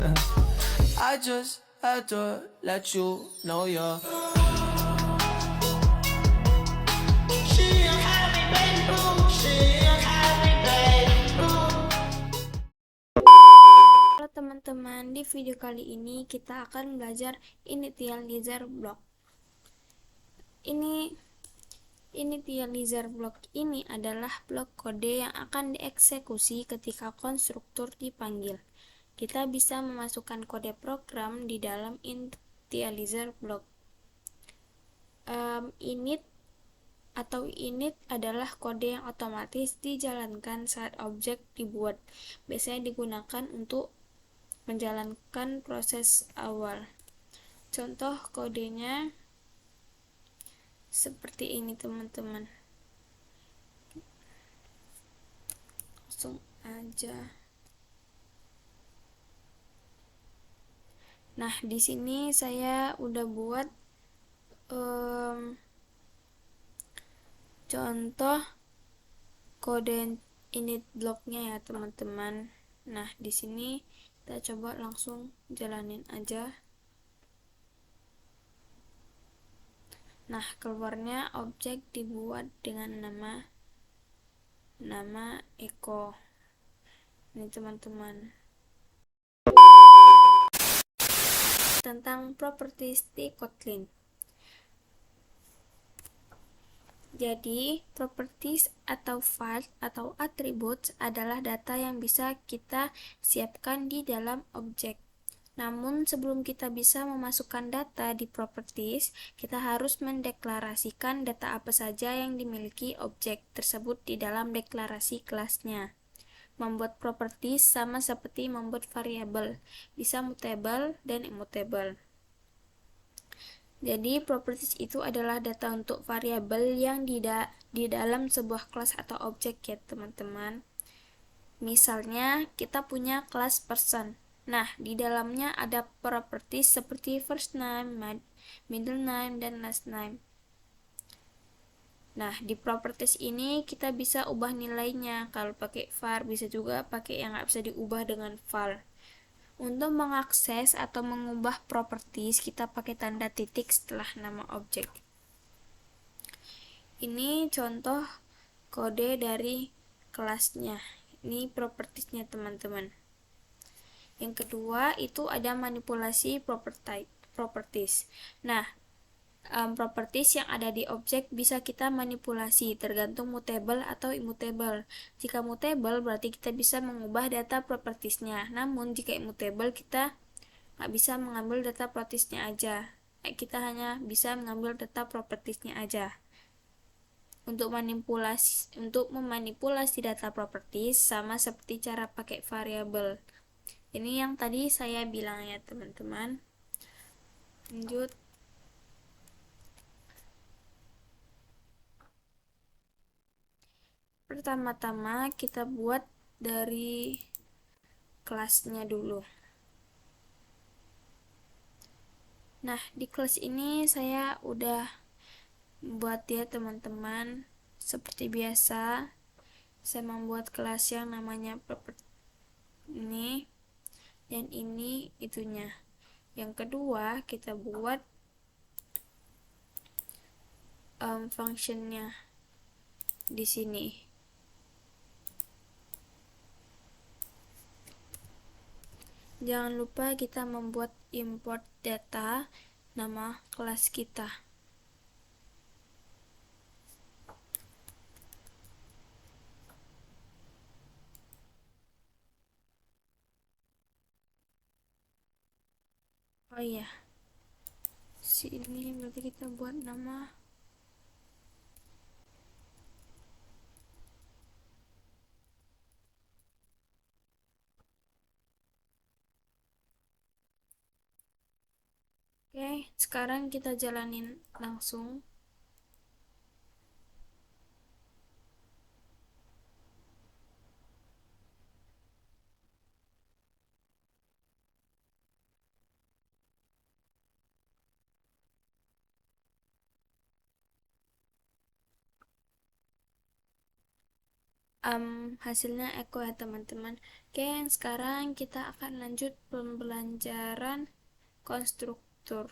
I just had to let you know you're. Halo teman-teman, di video kali ini kita akan belajar initializer block. Initializer block ini adalah blok kode yang akan dieksekusi ketika konstruktor dipanggil. Kita bisa memasukkan kode program di dalam initializer block. Init adalah kode yang otomatis dijalankan saat objek dibuat. Biasanya digunakan untuk menjalankan proses awal. Contoh kodenya seperti ini teman-teman. Langsung aja. Nah, di sini saya udah buat contoh kode init blocknya ya teman-teman. Nah, di sini kita coba langsung jalanin aja. Nah, keluarnya objek dibuat dengan nama Eko. Ini teman-teman. Tentang properties di Kotlin. Jadi, properties atau files atau attributes adalah data yang bisa kita siapkan di dalam objek. Namun, sebelum kita bisa memasukkan data di properties, kita harus mendeklarasikan data apa saja yang dimiliki objek tersebut di dalam deklarasi kelasnya. Membuat properties sama seperti membuat variabel, bisa mutable dan immutable. Jadi, properties itu adalah data untuk variabel yang di dalam sebuah kelas atau objek ya, teman-teman. Misalnya, kita punya kelas person. Nah, di dalamnya ada properties seperti first name, middle name, dan last name. Nah, di properties ini kita bisa ubah nilainya. Kalau pakai var, bisa juga pakai yang nggak bisa diubah dengan val. Untuk mengakses atau mengubah properties, kita pakai tanda titik setelah nama objek. Ini contoh kode dari kelasnya. Ini propertiesnya teman-teman. Yang kedua itu ada manipulasi properties. Nah, properties yang ada di objek bisa kita manipulasi tergantung mutable atau immutable. Jika mutable berarti kita bisa mengubah data propertiesnya. Namun jika immutable kita nggak bisa mengambil data propertiesnya aja. Kita hanya bisa mengambil data propertiesnya aja. Untuk memanipulasi data properties sama seperti cara pakai variabel. Ini yang tadi saya bilang ya teman-teman. Lanjut. Pertama-tama kita buat dari kelasnya dulu. Nah, di kelas ini saya udah buat ya teman-teman. Seperti biasa, saya membuat kelas yang namanya property ini dan ini itunya. Yang kedua, kita buat functionnya di sini. Jangan lupa kita membuat import data nama kelas kita. Oh iya, sini berarti kita buat nama Oke, sekarang kita jalanin langsung. hasilnya Eko ya teman-teman. Oke, sekarang kita akan lanjut pembelajaran konstruktor.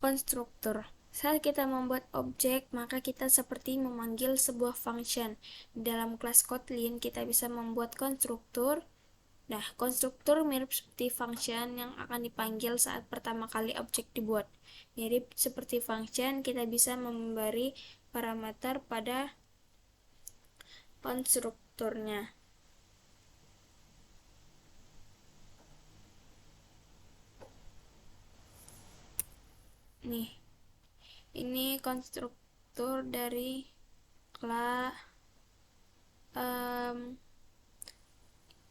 Konstruktor. Saat kita membuat objek, maka kita seperti memanggil sebuah function. Dalam kelas Kotlin, kita bisa membuat konstruktor. Nah, konstruktor mirip seperti function yang akan dipanggil saat pertama kali objek dibuat. Mirip seperti function, kita bisa memberi parameter pada konstruktornya. Nih, ini konstruktor dari kelas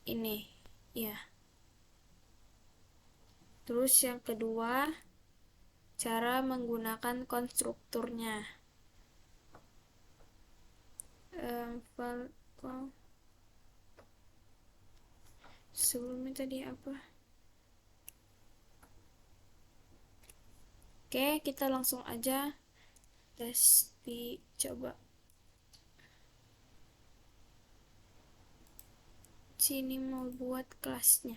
ini, ya. Terus yang kedua, cara menggunakan konstruktornya. Sebelumnya tadi apa? Oke, kita langsung aja tes dicoba. Sini mau buat kelasnya.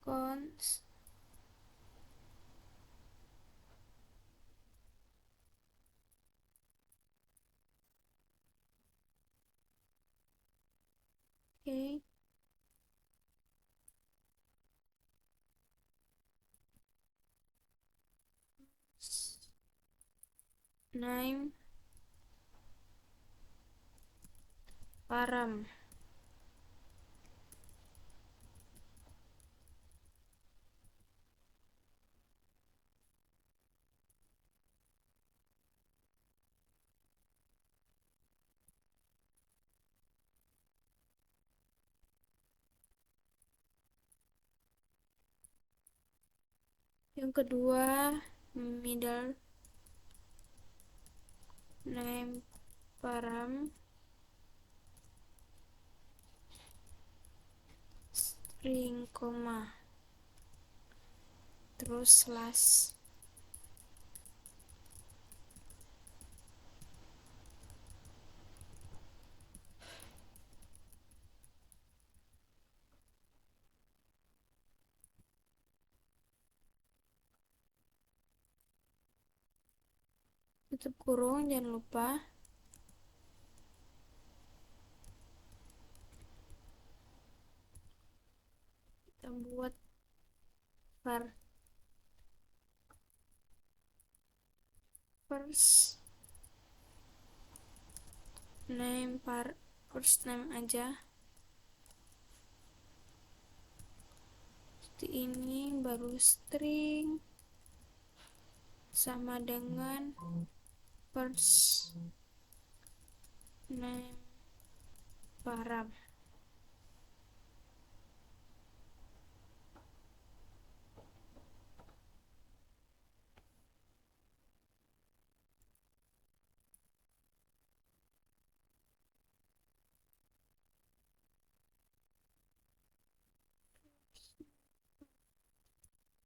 Cons Oke. Name param. Yang kedua, middle name param string koma terus slash. Tutup kurung, jangan lupa. Kita buat var first name first name aja. Seperti ini, baru string sama dengan first name param.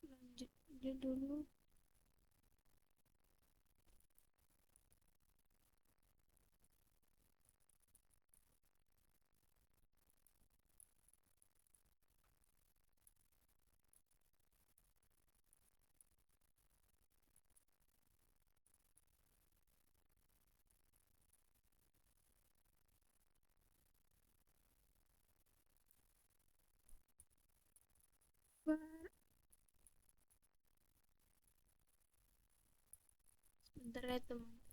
Lanjut aja dulu. Sebentar ya teman-teman.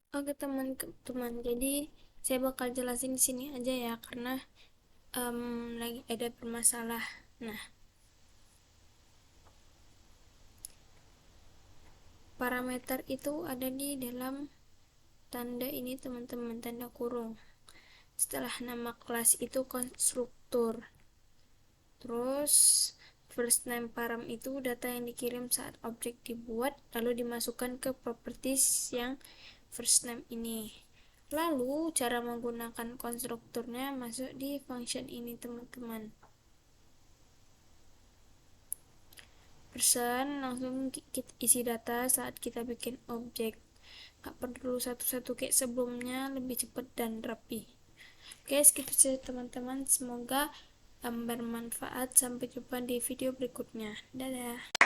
Oke teman-teman, jadi saya bakal jelasin di sini aja ya karena lagi ada bermasalah. Nah, parameter itu ada di dalam tanda ini teman-teman, tanda kurung. Setelah nama kelas itu konstruktur. Terus first name param itu data yang dikirim saat objek dibuat lalu dimasukkan ke properties yang first name ini. Lalu cara menggunakan konstrukturnya masuk di function ini teman-teman. Person langsung kita isi data saat kita bikin objek. Gak perlu satu-satu kayak sebelumnya, lebih cepat dan rapi. Oke, segitu saja teman-teman. Semoga bermanfaat. Sampai jumpa di video berikutnya. Dadah.